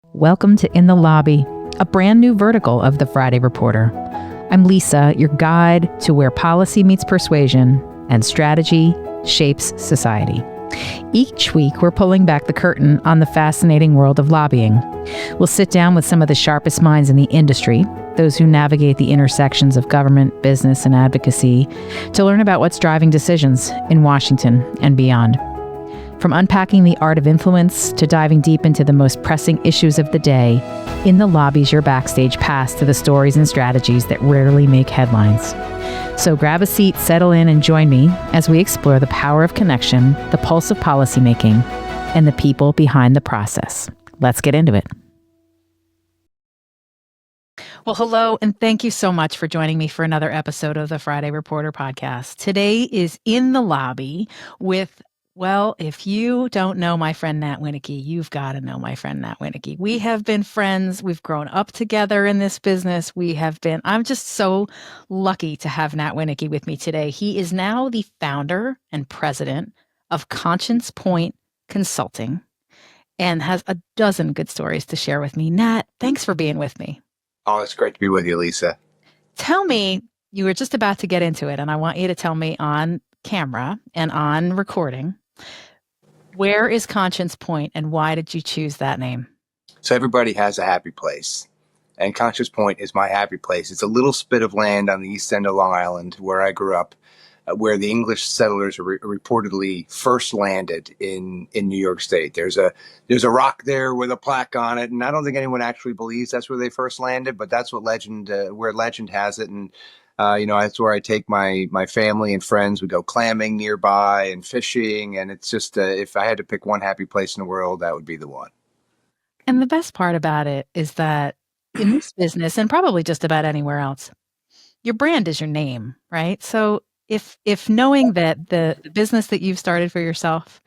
Welcome to In the Lobby, a brand new vertical of the Friday Reporter. I'm Lisa, your guide to where policy meets persuasion and strategy shapes society. Each week, we're pulling back the curtain on the fascinating world of lobbying. We'll sit down with some of the sharpest minds in the industry, those who navigate the intersections of government, business, and advocacy, to learn about what's driving decisions in Washington and beyond. From unpacking the art of influence to diving deep into the most pressing issues of the day, In the Lobby's your backstage pass to the stories and strategies that rarely make headlines. So grab a seat, settle in, and join me as we explore the power of connection, the pulse of policymaking, and the people behind the process. Let's get into it. Well, hello, and thank you so much for joining me for another episode of the Friday Reporter podcast. Today is In the Lobby with, well, if you don't know my friend Nat Wienecke, you've got to know my friend Nat Wienecke. We have been friends. We've grown up together in this business. I'm just so lucky to have Nat Wienecke with me today. He is now the founder and president of Conscience Point Consulting and has a dozen good stories to share with me. Nat, thanks for being with me. Oh, it's great to be with you, Lisa. Tell me, you were just about to get into it, and I want you to tell me on camera and on recording, where is Conscience Point and why did you choose that name? So everybody has a happy place, and Conscience Point is my happy place. It's a little spit of land on the east end of Long Island where I grew up, where the English settlers reportedly first landed in New York State. There's a rock there with a plaque on it, and I don't think anyone actually believes that's where they first landed, but that's what legend has it. And that's where I take my family and friends. We go clamming nearby and fishing, and it's just if I had to pick one happy place in the world, that would be the one. And the best part about it is that in this business, and probably just about anywhere else, your brand is your name, right? So if knowing that the business that you've started for yourself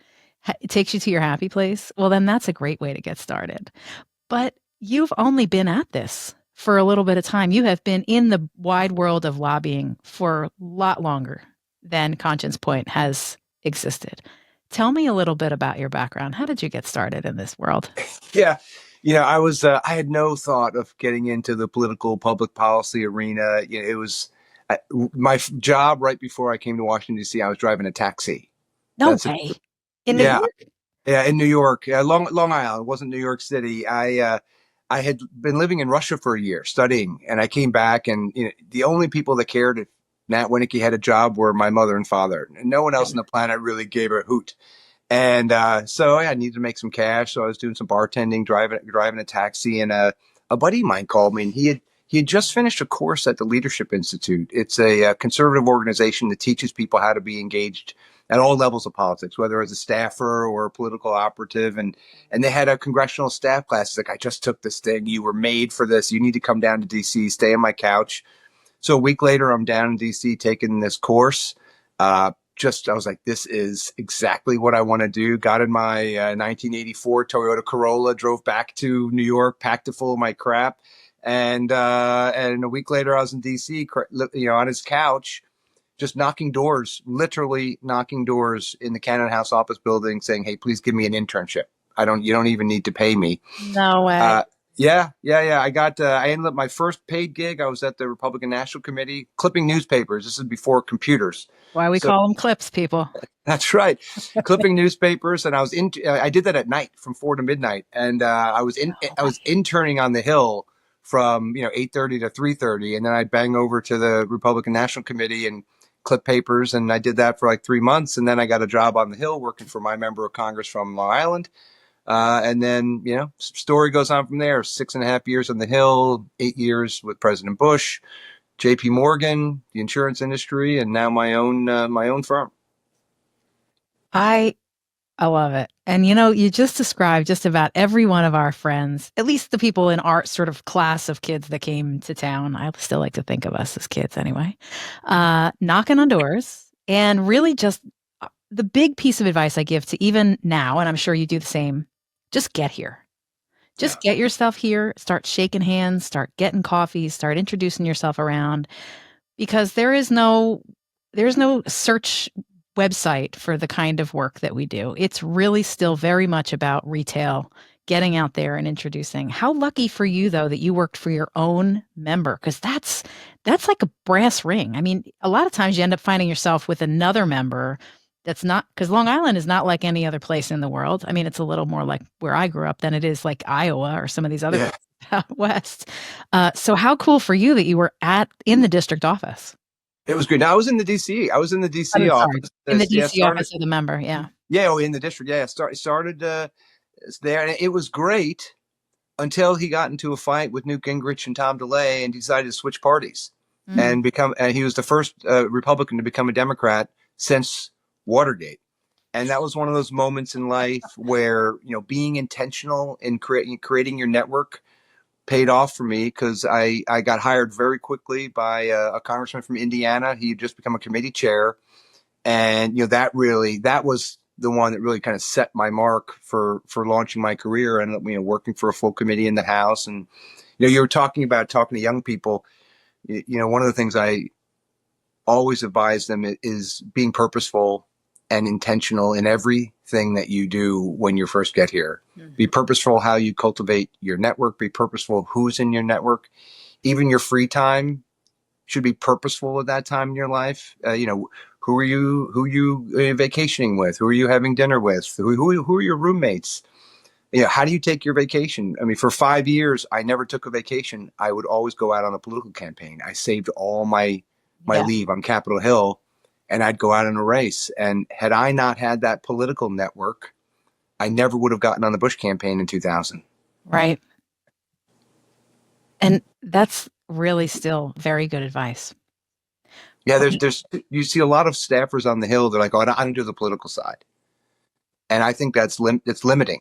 takes you to your happy place, well, then that's a great way to get started. But you've only been at this for a little bit of time. You have been in the wide world of lobbying for a lot longer than Conscience Point has existed. Tell me a little bit about your background. How did you get started in this world? Yeah. I had no thought of getting into the political public policy arena. It was my job right before I came to Washington, D.C., I was driving a taxi. No way. In New York? Yeah, in New York, Long Island. It wasn't New York City. I had been living in Russia for a year studying, and I came back, and the only people that cared if Nat Wienecke had a job were my mother and father. And no one else on the planet really gave a hoot. And so I needed to make some cash. So I was doing some bartending, driving a taxi, and a buddy of mine called me, and he had just finished a course at the Leadership Institute. It's a conservative organization that teaches people how to be engaged at all levels of politics, whether as a staffer or a political operative. And they had a congressional staff class. It's like, I just took this thing. You were made for this. You need to come down to D.C., stay on my couch. So a week later, I'm down in D.C. taking this course. I was like, this is exactly what I want to do. Got in my 1984 Toyota Corolla, drove back to New York, packed it full of my crap. And a week later, I was in D.C., on his couch, just literally knocking doors in the Cannon House office building saying, hey, please give me an internship. You don't even need to pay me. No way. Yeah. I ended up my first paid gig. I was at the Republican National Committee clipping newspapers. This is before computers. Why we call them clips, people. That's right. Clipping newspapers. And I did that at night from 4 to midnight. And I was interning on the Hill from 8:30 to 3:30. And then I'd bang over to the Republican National Committee and clip papers. And I did that for like 3 months. And then I got a job on the Hill working for my member of Congress from Long Island. And then, story goes on from there. 6.5 years on the Hill, 8 years with President Bush, JP Morgan, the insurance industry, and now my own firm. I love it. And you just described just about every one of our friends, at least the people in our sort of class of kids that came to town. I still like to think of us as kids anyway, knocking on doors. And really just the big piece of advice I give to even now, and I'm sure you do the same, just get here. Just get yourself here, start shaking hands, start getting coffee, start introducing yourself around, because there's no search website for the kind of work that we do. It's really still very much about retail, getting out there and introducing. How lucky for you, though, that you worked for your own member, because that's like a brass ring. I mean, a lot of times you end up finding yourself with another member that's not, because Long Island is not like any other place in the world. I mean, it's a little more like where I grew up than it is like Iowa or some of these other Yeah. places out west. So how cool for you that you were in the district office. It was great. Now, I was in the DC. I was in the DC I'm sorry, office. in the Yeah, DC office of the member. Yeah. Yeah, oh, in the district. Yeah, started there, and it was great until he got into a fight with Newt Gingrich and Tom DeLay and decided to switch parties Mm. and become. And he was the first Republican to become a Democrat since Watergate. And that was one of those moments in life where, being intentional in creating your network paid off for me, because I got hired very quickly by a congressman from Indiana. He had just become a committee chair. And, that was the one that really kind of set my mark for launching my career, and, working for a full committee in the House. And, you were talking to young people. One of the things I always advise them is being purposeful and intentional in everything that you do when you first get here. Mm-hmm. Be purposeful how you cultivate your network. Be purposeful who's in your network. Even your free time should be purposeful at that time in your life. Who are you vacationing with? Who are you having dinner with? Who are your roommates? How do you take your vacation? I mean, for 5 years, I never took a vacation. I would always go out on a political campaign. I saved all my leave on Capitol Hill, and I'd go out in a race. And had I not had that political network, I never would have gotten on the Bush campaign in 2000. Right. And that's really still very good advice. Yeah, you see a lot of staffers on the Hill. They're like, "Oh, I don't do the political side," and I think it's limiting,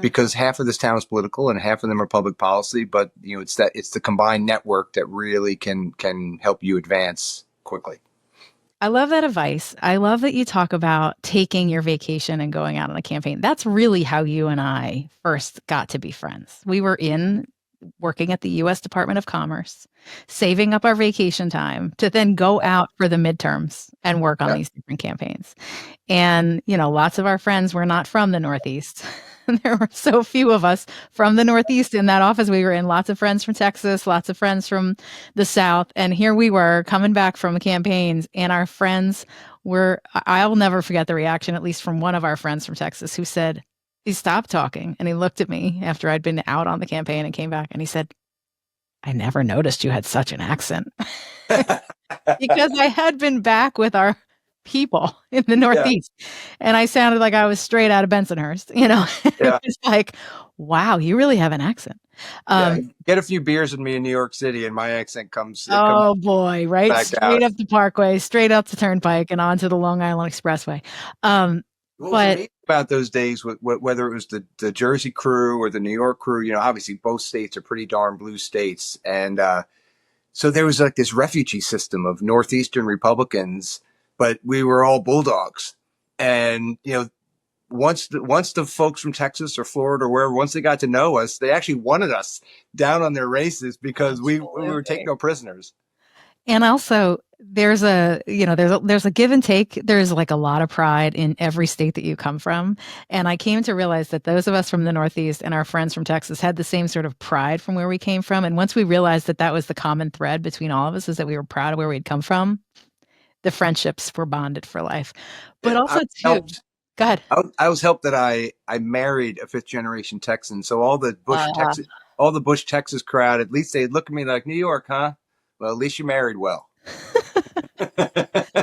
because half of this town is political and half of them are public policy. But it's the combined network that really can help you advance quickly. I love that advice. I love that you talk about taking your vacation and going out on a campaign. That's really how you and I first got to be friends. We were working at the U.S. Department of Commerce, saving up our vacation time to then go out for the midterms and work on these different campaigns. And, lots of our friends were not from the Northeast. There were so few of us from the Northeast in that office we were in. Lots of friends from Texas, lots of friends from the South. And here we were coming back from campaigns, and our friends I'll never forget the reaction, at least from one of our friends from Texas, who said, he stopped talking and he looked at me after I'd been out on the campaign and came back, and he said, "I never noticed you had such an accent." Because I had been back with our people in the Northeast, and I sounded like I was straight out of Bensonhurst, It's like, wow, you really have an accent. Get a few beers with me in New York City and my accent comes. Boy, right? Straight up the Parkway, straight up the Turnpike and onto the Long Island Expressway. What was amazing about those days, whether it was the Jersey crew or the New York crew, obviously both states are pretty darn blue states. And so there was like this refugee system of Northeastern Republicans, but we were all Bulldogs. And, once the folks from Texas or Florida or wherever, once they got to know us, they actually wanted us down on their races because we were taking no prisoners. And also, there's a give and take. There's like a lot of pride in every state that you come from. And I came to realize that those of us from the Northeast and our friends from Texas had the same sort of pride from where we came from. And once we realized that was the common thread between all of us, is that we were proud of where we'd come from, the friendships were bonded for life. But also, too, go ahead. I was helped that I married a 5th generation Texan. So all the Bush, Texas crowd, at least they'd look at me like, "New York, huh? Well, at least you married well."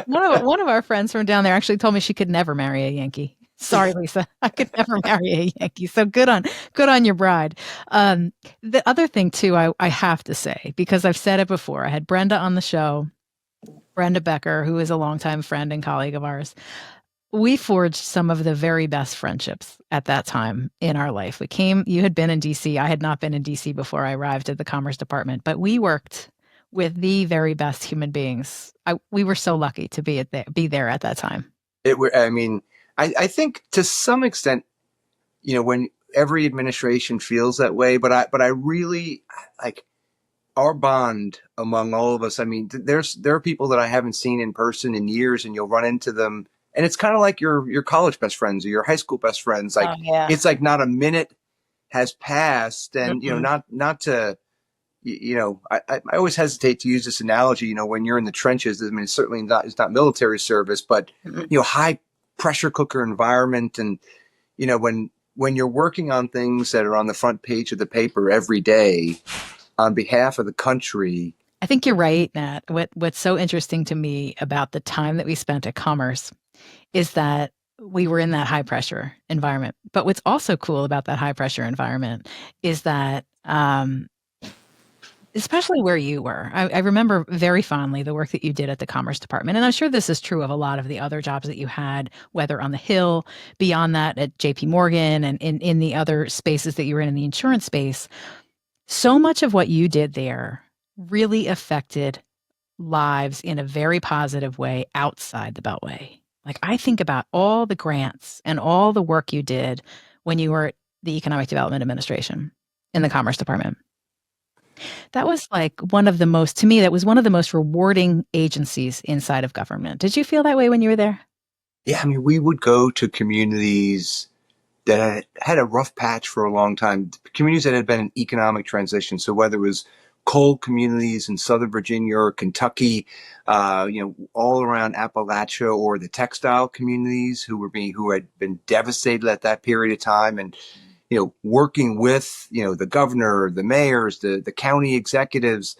One of our friends from down there actually told me she could never marry a Yankee. Sorry, Lisa, I could never marry a Yankee. So good on your bride. The other thing too, I have to say, because I've said it before, I had Brenda on the show, Brenda Becker, who is a longtime friend and colleague of ours. We forged some of the very best friendships at that time in our life. You had been in DC. I had not been in DC before I arrived at the Commerce Department, but we worked with the very best human beings. We were so lucky to be there at that time. I think to some extent, when every administration feels that way, but I really like our bond among all of us. I mean, there are people that I haven't seen in person in years, and you'll run into them, and it's kind of like your college best friends or your high school best friends. Like, it's like not a minute has passed. And, Mm-hmm. not to, I always hesitate to use this analogy, when you're in the trenches. I mean, it's not military service, but, high pressure cooker environment. And, when you're working on things that are on the front page of the paper every day on behalf of the country. I think you're right, Nat. What's so interesting to me about the time that we spent at Commerce is that we were in that high pressure environment. But what's also cool about that high pressure environment is that, especially where you were, I remember very fondly the work that you did at the Commerce Department. And I'm sure this is true of a lot of the other jobs that you had, whether on the Hill, beyond that at JP Morgan, and in the other spaces that you were in the insurance space. So much of what you did there really affected lives in a very positive way outside the Beltway. Like, I think about all the grants and all the work you did when you were at the Economic Development Administration in the Commerce Department. That was to me, that was one of the most rewarding agencies inside of government. Did you feel that way when you were there? Yeah, I mean, we would go to communities that had a rough patch for a long time, communities that had been in economic transition. So whether it was coal communities in Southern Virginia or Kentucky, all around Appalachia, or the textile communities who had been devastated at that period of time, and working with the governor, the mayors, the county executives,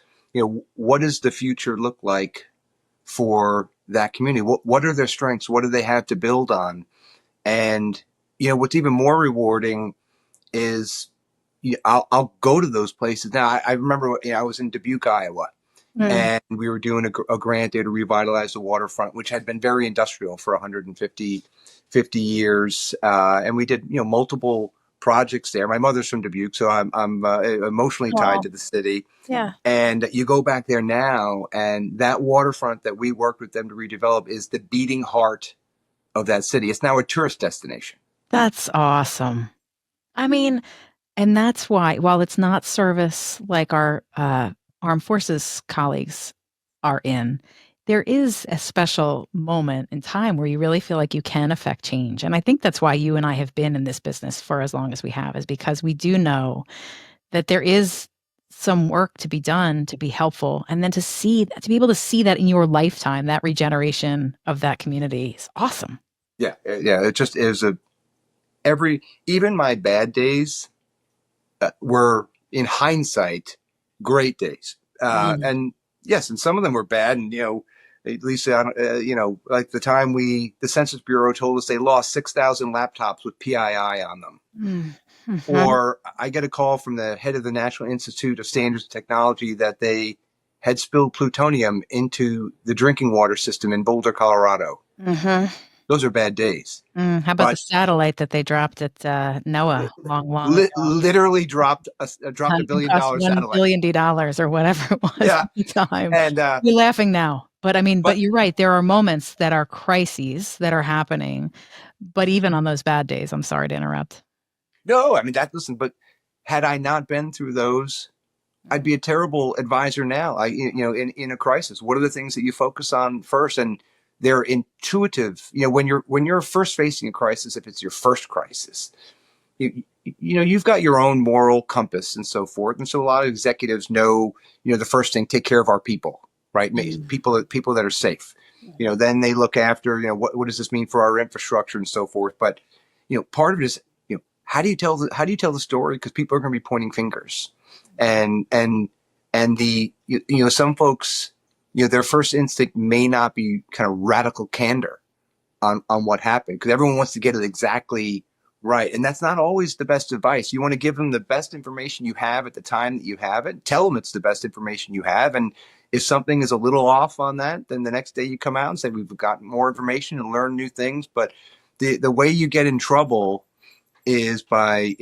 what does the future look like for that community? What are their strengths? What do they have to build on? And what's even more rewarding is I'll go to those places. Now, I remember I was in Dubuque, Iowa, and we were doing a grant there to revitalize the waterfront, which had been very industrial for 150 years. And we did multiple projects there. My mother's from Dubuque, so I'm emotionally tied to the city. Yeah. And you go back there now, and that waterfront that we worked with them to redevelop is the beating heart of that city. It's now a tourist destination. That's awesome. I mean, and that's why, while it's not service like our armed forces colleagues are in, there is a special moment in time where you really feel like you can affect change. And I think that's why you and I have been in this business for as long as we have, is because we do know that there is some work to be done to be helpful. And then to be able to see that in your lifetime, that regeneration of that community is awesome. Yeah. It just is even my bad days were, in hindsight, great days. And yes, and some of them were bad. And, at least, like the time the Census Bureau told us they lost 6,000 laptops with PII on them. Mm-hmm. Or I get a call from the head of the National Institute of Standards and Technology that they had spilled plutonium into the drinking water system in Boulder, Colorado. Mm-hmm. Those are bad days. How about the satellite that they dropped at NOAA long ago? Literally dropped $1 billion satellite. $1 billion or whatever it was at the time. And you're laughing now. But I mean, but you're right. There are moments that are crises that are happening. But even on those bad days, I'm sorry to interrupt. No, I mean, but had I not been through those, I'd be a terrible advisor now. In a crisis, what are the things that you focus on first? And they're intuitive. When you're first facing a crisis, if it's your first crisis, you've got your own moral compass and so forth. And so a lot of executives know, the first thing, take care of our people, right? People that are safe. Then they look after, what does this mean for our infrastructure and so forth. But, part of it is, how do you tell the story? Because people are going to be pointing fingers, and some folks, their first instinct may not be kind of radical candor on what happened, because everyone wants to get it exactly right. And that's not always the best advice. You want to give them the best information you have at the time that you have it. Tell them it's the best information you have. And if something is a little off on that, then the next day you come out and say, we've gotten more information and learned new things. But the way you get in trouble is by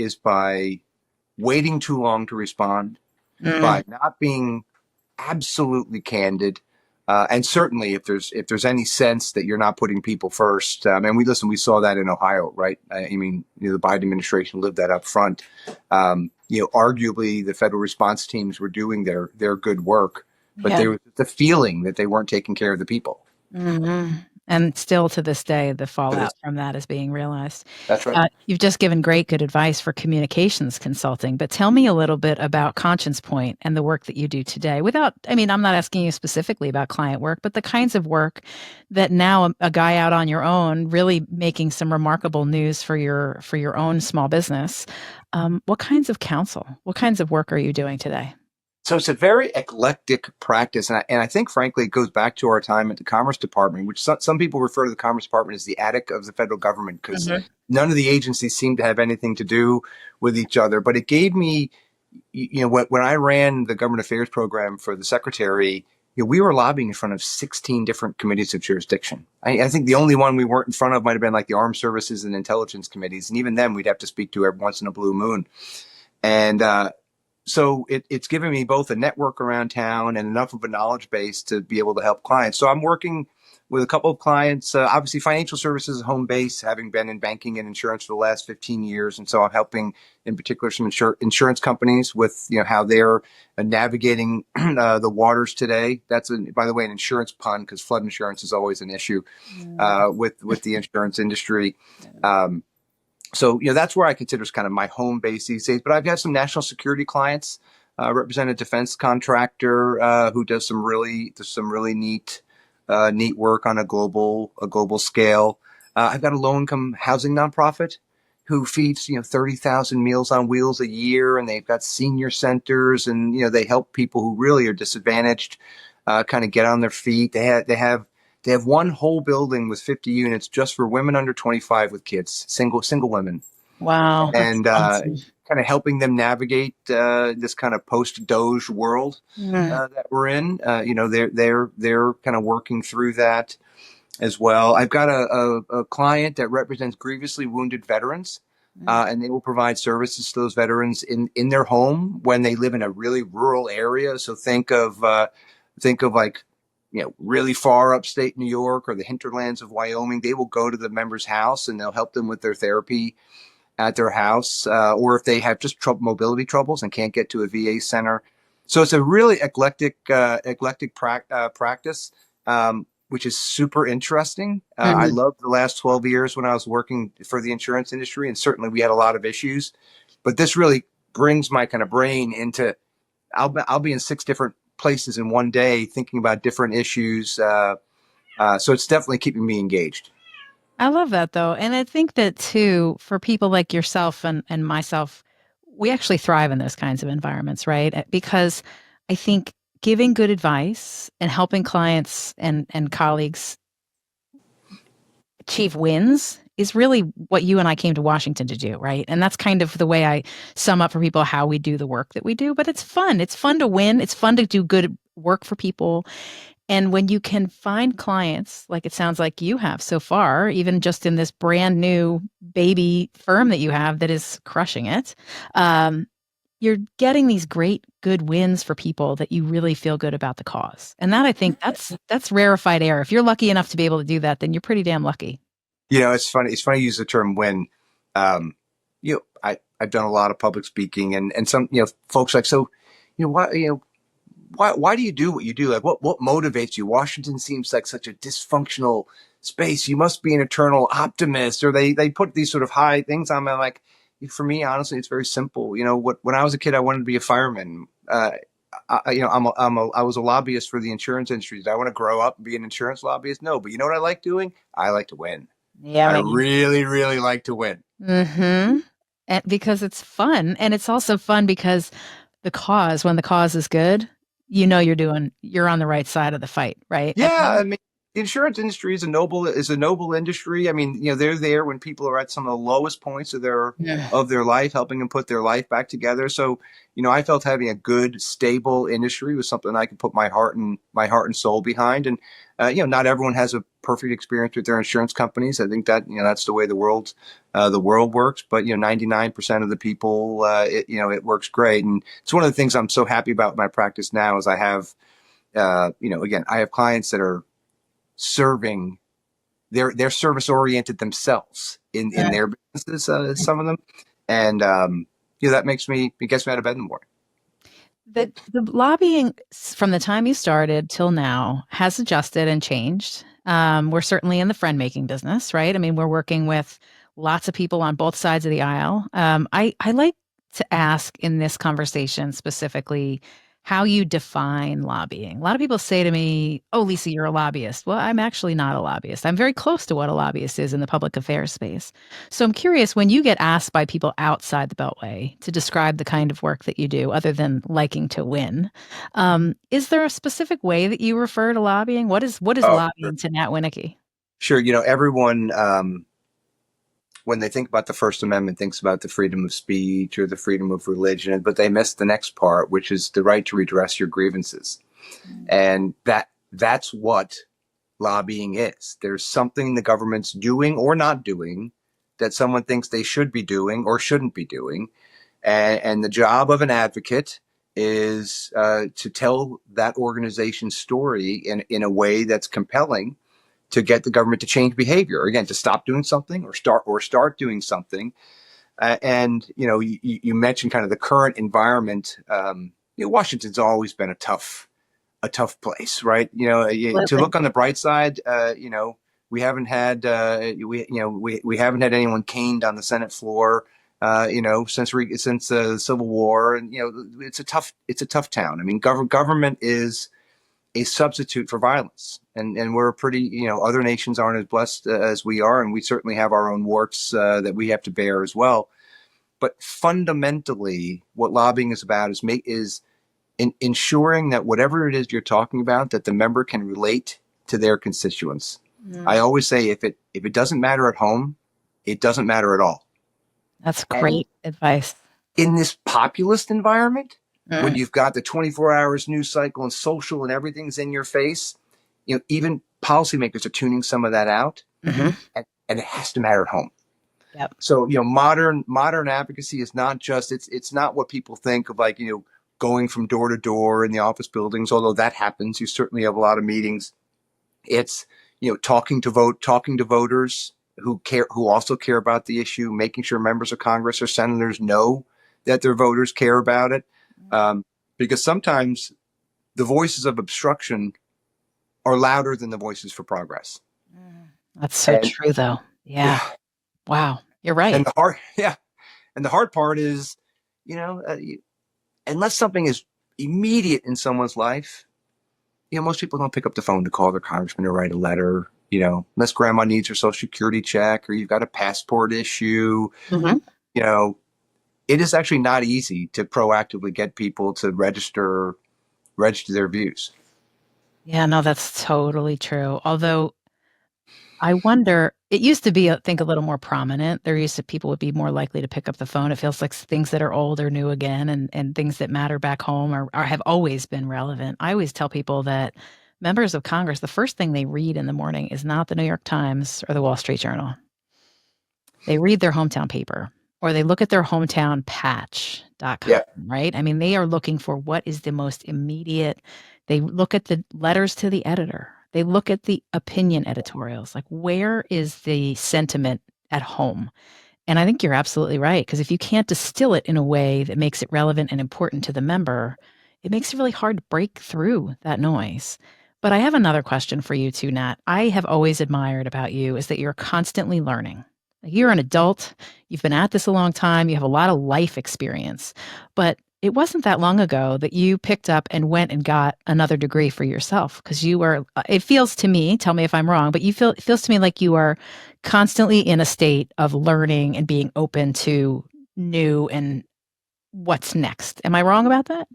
waiting too long to respond, by not being absolutely candid, and certainly if there's any sense that you're not putting people first. And we saw that in Ohio, right? I mean, the Biden administration lived that up front. Arguably the federal response teams were doing their good work, but there was the feeling that they weren't taking care of the people. Mm-hmm. And still to this day, the fallout from that is being realized. That's right. You've just given great, good advice for communications consulting, but tell me a little bit about Conscience Point and the work that you do today. I'm not asking you specifically about client work, but the kinds of work that now a guy out on your own, really making some remarkable news for your own small business. What kinds of what kinds of work are you doing today? So it's a very eclectic practice. And I think, frankly, it goes back to our time at the Commerce Department, which some people refer to the Commerce Department as the attic of the federal government, because none of the agencies seem to have anything to do with each other. But it gave me, when I ran the government affairs program for the secretary, we were lobbying in front of 16 different committees of jurisdiction. I think the only one we weren't in front of might have been like the armed services and intelligence committees. And even then, we'd have to speak to every once in a blue moon. And, so it's given me both a network around town and enough of a knowledge base to be able to help clients. So I'm working with a couple of clients, obviously financial services is home base, having been in banking and insurance for the last 15 years. And so I'm helping in particular some insurance companies with, how they're navigating the waters today. That's, by the way, an insurance pun, because flood insurance is always an issue with the insurance industry. So, that's where I consider is kind of my home base these days. But I've got some national security clients, represent a defense contractor who does some really neat work on a global scale. I've got a low income housing nonprofit who feeds 30,000 Meals on Wheels a year, and they've got senior centers, and they help people who really are disadvantaged kind of get on their feet. They have one whole building with 50 units just for women under 25 with kids, single women. Wow. And kind of helping them navigate this kind of post-Doge world that we're in. They're kind of working through that as well. I've got a client that represents grievously wounded veterans, and they will provide services to those veterans in their home when they live in a really rural area. So think of like, really far upstate New York or the hinterlands of Wyoming. They will go to the member's house and they'll help them with their therapy at their house, or if they have just mobility troubles and can't get to a VA center. So it's a really eclectic practice, which is super interesting. I loved the last 12 years when I was working for the insurance industry, and certainly we had a lot of issues. But this really brings my kind of brain into, I'll be in 6 different places in one day thinking about different issues. So it's definitely keeping me engaged. I love that though. And I think that too, for people like yourself and myself, we actually thrive in those kinds of environments, right? Because I think giving good advice and helping clients and colleagues achieve wins is really what you and I came to Washington to do, right? And that's kind of the way I sum up for people how we do the work that we do. But it's fun. It's fun to win. It's fun to do good work for people. And when you can find clients, like it sounds like you have so far, even just in this brand new baby firm that you have that is crushing it, you're getting these great, good wins for people that you really feel good about the cause. And that, I think, that's rarefied air. If you're lucky enough to be able to do that, then you're pretty damn lucky. It's funny. It's funny to use the term win. I've done a lot of public speaking, and some folks like, so why do you do what you do? Like what motivates you? Washington seems like such a dysfunctional space. You must be an eternal optimist. Or they put these sort of high things on me. I'm like, for me, honestly, it's very simple. When I was a kid, I wanted to be a fireman. I was a lobbyist for the insurance industry. Did I want to grow up and be an insurance lobbyist? No, but you know what I like doing? I like to win. Yeah, I really, really like to win. Mm-hmm. And because it's fun, and it's also fun because when the cause is good, you're on the right side of the fight, right? Yeah, I mean, the insurance industry is a noble industry. I mean, they're there when people are at some of the lowest points of their life, helping them put their life back together. So, I felt having a good, stable industry was something I could put my heart and soul behind. And not everyone has a perfect experience with their insurance companies. I think that that's the way the world works. But 99% of the people, it works great. And it's one of the things I'm so happy about my practice now is I have, again, I have clients that are serving, they're service oriented themselves in their businesses, some of them, and that gets me out of bed in the morning. The lobbying from the time you started till now has adjusted and changed. We're certainly in the friend making business, right? I mean, we're working with lots of people on both sides of the aisle. I like to ask in this conversation specifically how you define lobbying. A lot of people say to me, "Oh, Lisa, you're a lobbyist." Well, I'm actually not a lobbyist. I'm very close to what a lobbyist is in the public affairs space. So I'm curious when you get asked by people outside the Beltway to describe the kind of work that you do, other than liking to win, is there a specific way that you refer to lobbying? What is Oh, sure. lobbying to Nat Wienecke? Sure. Everyone, when they think about the First Amendment, thinks about the freedom of speech or the freedom of religion, but they miss the next part, which is the right to redress your grievances. And that's what lobbying is. There's something the government's doing or not doing that someone thinks they should be doing or shouldn't be doing. And the job of an advocate is to tell that organization's story in a way that's compelling to get the government to change behavior, again, to stop doing something or start doing something. And you mentioned kind of the current environment. Washington's always been a tough place, right? To look on the bright side, we haven't had we haven't had anyone caned on the Senate floor, since the Civil War, and it's a tough town. I mean, government is a substitute for violence, and we're pretty, other nations aren't as blessed as we are, and we certainly have our own warts that we have to bear as well. But fundamentally, what lobbying is about is ensuring that whatever it is you're talking about, that the member can relate to their constituents. I always say if it doesn't matter at home, it doesn't matter at all. That's And great advice. in this populist environment, when Mm. you've got the 24 hours news cycle and social and everything's in your face, even policymakers are tuning some of that out, Hmm. and it has to matter at home. Yep. So modern advocacy is not just it's not what people think of, like going from door to door in the office buildings, although that happens. You certainly have a lot of meetings. It's talking to voters who also care about the issue, making sure members of Congress or senators know that their voters care about it, because sometimes the voices of obstruction are louder than the voices for progress. That's so And true, though. Yeah. yeah, Wow. You're and right. the hard part is, unless something is immediate in someone's life, most people don't pick up the phone to call their congressman or write a letter, unless grandma needs her social security check or you've got a passport issue. Hmm. You know, it is actually not easy to proactively get people to register their views. Yeah, no, that's totally true. Although I wonder, it used to be, I think, a little more prominent. There used to people would be more likely to pick up the phone. It feels like things that are old are new again, and things that matter back home are have always been relevant. I always tell people that members of Congress, the first thing they read in the morning is not the New York Times or the Wall Street Journal. They read their hometown paper or they look at their hometown patch.com, Yeah. right? I mean, they are looking for what is the most immediate. They look at the letters to the editor. They look at the opinion editorials. Like, where is the sentiment at home? And I think you're absolutely right. Because if you can't distill it in a way that makes it relevant and important to the member, it makes it really hard to break through that noise. But I have another question for you too, Nat. I have always admired about you is that you're constantly learning. Like, you're an adult, you've been at this a long time, you have a lot of life experience. But it wasn't that long ago that you picked up and went and got another degree for yourself because you were, it feels to me, tell me if I'm wrong, but it feels to me like you are constantly in a state of learning and being open to new and what's next. Am I wrong about that?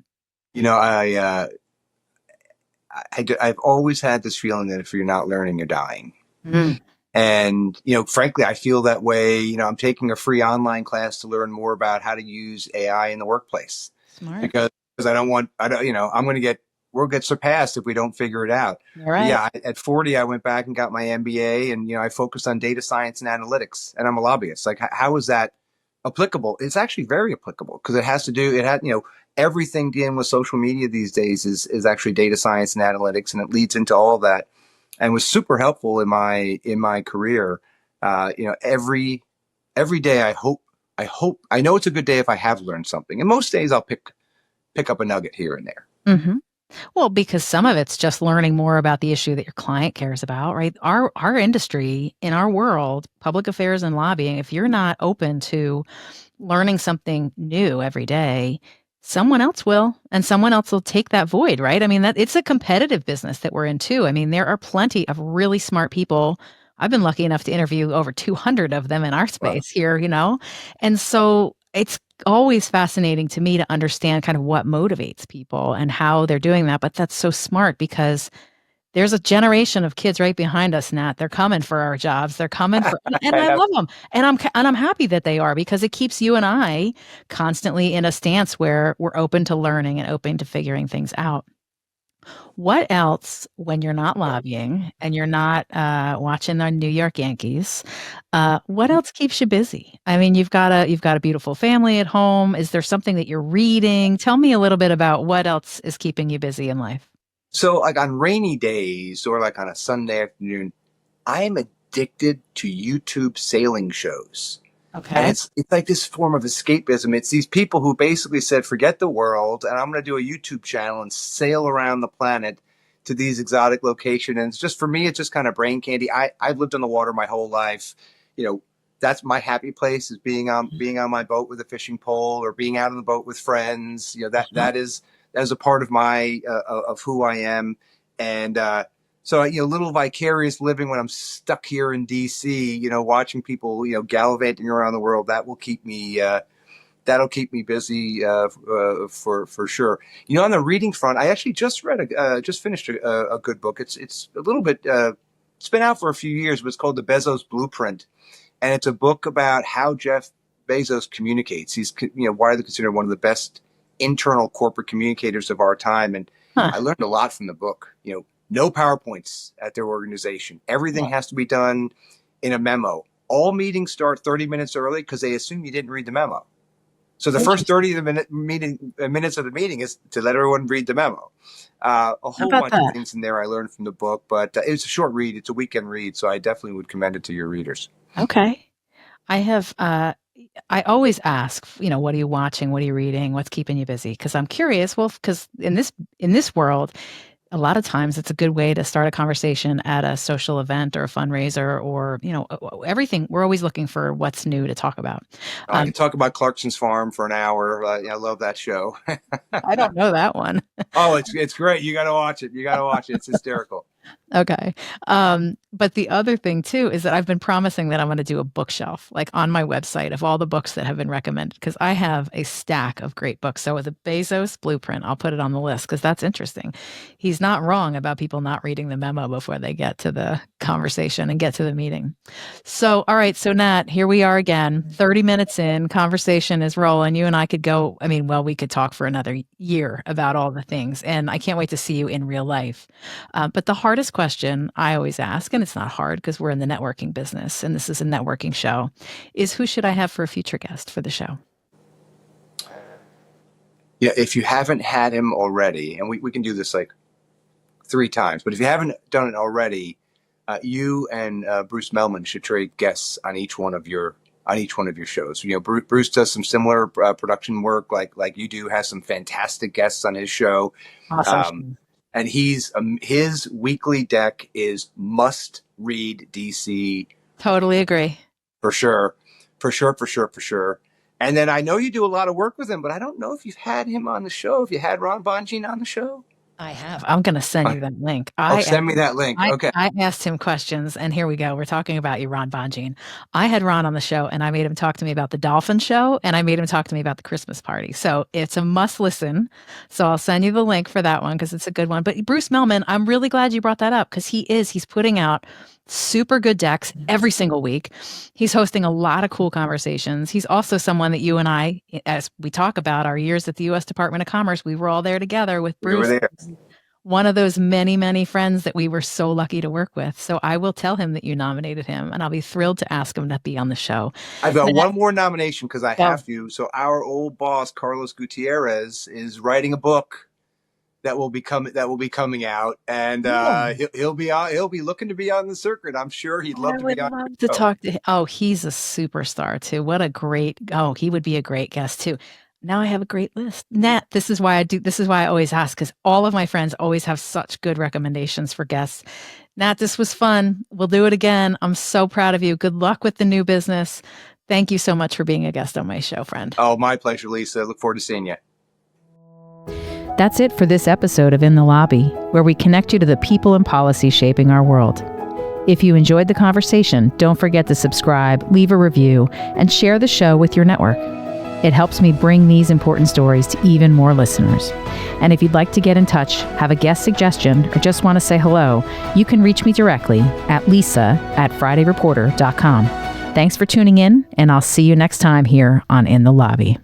I've always had this feeling that if you're not learning, you're dying. Mm, And, frankly, I feel that way. I'm taking a free online class to learn more about how to use AI in the workplace smart. because we'll get surpassed if we don't figure it out. You're But right. yeah, at 40, I went back and got my MBA, and, I focused on data science and analytics, and I'm a lobbyist. Like, how is that applicable? It's actually very applicable because everything dealing with social media these days is actually data science and analytics, and it leads into all of that, and was super helpful in my career. Every day I know it's a good day if I have learned something, and most days I'll pick up a nugget here and there. Hmm. Well, because some of it's just learning more about the issue that your client cares about, right? Our industry in our world, public affairs and lobbying, if you're not open to learning something new every day, someone else will, and someone else will take that void, right? I mean, that it's a competitive business that we're in too. I mean, there are plenty of really smart people. I've been lucky enough to interview over 200 of them in our Well, space here, and so it's always fascinating to me to understand kind of what motivates people and how they're doing that. But that's so smart because there's a generation of kids right behind us, Nat. They're coming for our jobs. They're coming for, and I I have love them, and I'm happy that they are because it keeps you and I constantly in a stance where we're open to learning and open to figuring things out. What else, when you're not lobbying and you're not watching the New York Yankees, what else keeps you busy? I mean, you've got a beautiful family at home. Is there something that you're reading? Tell me a little bit about what else is keeping you busy in life. so like on rainy days or like on a Sunday afternoon, I am addicted to YouTube sailing shows. And Okay. it's like this form of escapism. It's these people who basically said, forget the world, and I'm going to do a YouTube channel and sail around the planet to these exotic locations. And it's just for me, it's just kind of brain candy. I've lived on the water my whole life. You know, that's my happy place is being on my boat with a fishing pole or being out on the boat with friends. You know, that is a part of my of who I am. And so, little vicarious living when I'm stuck here in DC, watching people, gallivanting around the world, that'll keep me busy for sure. On the reading front, I actually just finished a good book. It's a little bit it's been out for a few years, but it's called The Bezos Blueprint, and it's a book about how Jeff Bezos communicates. He's widely considered one of the best internal corporate communicators of our time, and Huh. I learned a lot from the book. No PowerPoints at their organization. Everything has to be done in a memo. All meetings start 30 minutes early because they assume you didn't read the memo. So the first Interesting. 30 of the minutes of the meeting is to let everyone read the memo. A How whole about bunch of that? things in there I learned from the book, but it's a short read. It's a weekend read, so I definitely would commend it to your readers. Okay. I have I always ask, what are you watching? What are you reading? What's keeping you busy? Because I'm curious. Well, because in this world, a lot of times it's a good way to start a conversation at a social event or a fundraiser or, everything. We're always looking for what's new to talk about. I Um, could talk about Clarkson's Farm for an hour. I love that show. I don't know that one. Oh, it's great. You got to watch it. You got to watch it. It's hysterical. Okay. But the other thing too is that I've been promising that I'm going to do a bookshelf, like on my website of all the books that have been recommended, because I have a stack of great books. So with the Bezos Blueprint, I'll put it on the list because that's interesting. He's not wrong about people not reading the memo before they get to the conversation and get to the meeting. So, all right. So Nat, here we are again, 30 minutes in, conversation is rolling. You and I could go, I mean, well, we could talk for another year about all the things. And I can't wait to see you in real life. But the hardest question I always ask, and it's not hard because we're in the networking business and this is a networking show, is who should I have for a future guest for the show? Yeah, if you haven't had him already, and we can do this like three times, but if you haven't done it already, you and Bruce Melman should trade guests on each one of your shows. Bruce does some similar production work like you do, has some fantastic guests on his show. Awesome. Um, and his weekly deck is must read DC Totally agree. for sure, for sure, for sure, for sure. And then I know you do a lot of work with him, but I don't know if you've had him on the show. If you had Ron Bonjean on the show, I have. I'm going to send uh, you that link. oh, send me that link. I, Okay. I asked him questions, and here we go. We're talking about you, Ron Bonjean. I had Ron on the show, and I made him talk to me about the dolphin show, and I made him talk to me about the Christmas party. So it's a must listen. So I'll send you the link for that one because it's a good one. But Bruce Melman, I'm really glad you brought that up because he's putting out super good decks every single week. He's hosting a lot of cool conversations. He's also someone that you and I, as we talk about our years at the U.S. Department of Commerce, we were all there together with We were Bruce, there. one of those many, many friends that we were so lucky to work with. So I will tell him that you nominated him, and I'll be thrilled to ask him to be on the show. I've got Matt, one more nomination because I go. have to. So our old boss, Carlos Gutierrez, is writing a book that will be coming out, and Oh, he'll be on. He'll be looking to be on the circuit. I'm sure he'd love I to would be on love to the show. talk to him. Oh, he's a superstar too. What a great, he would be a great guest too. Now I have a great list. Nat, this is why I always ask, because all of my friends always have such good recommendations for guests. Nat, this was fun. We'll do it again. I'm so proud of you. Good luck with the new business. Thank you so much for being a guest on my show, friend. Oh, my pleasure, Lisa. Look forward to seeing you. That's it for this episode of In the Lobby, where we connect you to the people and policy shaping our world. If you enjoyed the conversation, don't forget to subscribe, leave a review, and share the show with your network. It helps me bring these important stories to even more listeners. And if you'd like to get in touch, have a guest suggestion, or just want to say hello, you can reach me directly at lisa@fridayreporter.com. Thanks for tuning in, and I'll see you next time here on In the Lobby.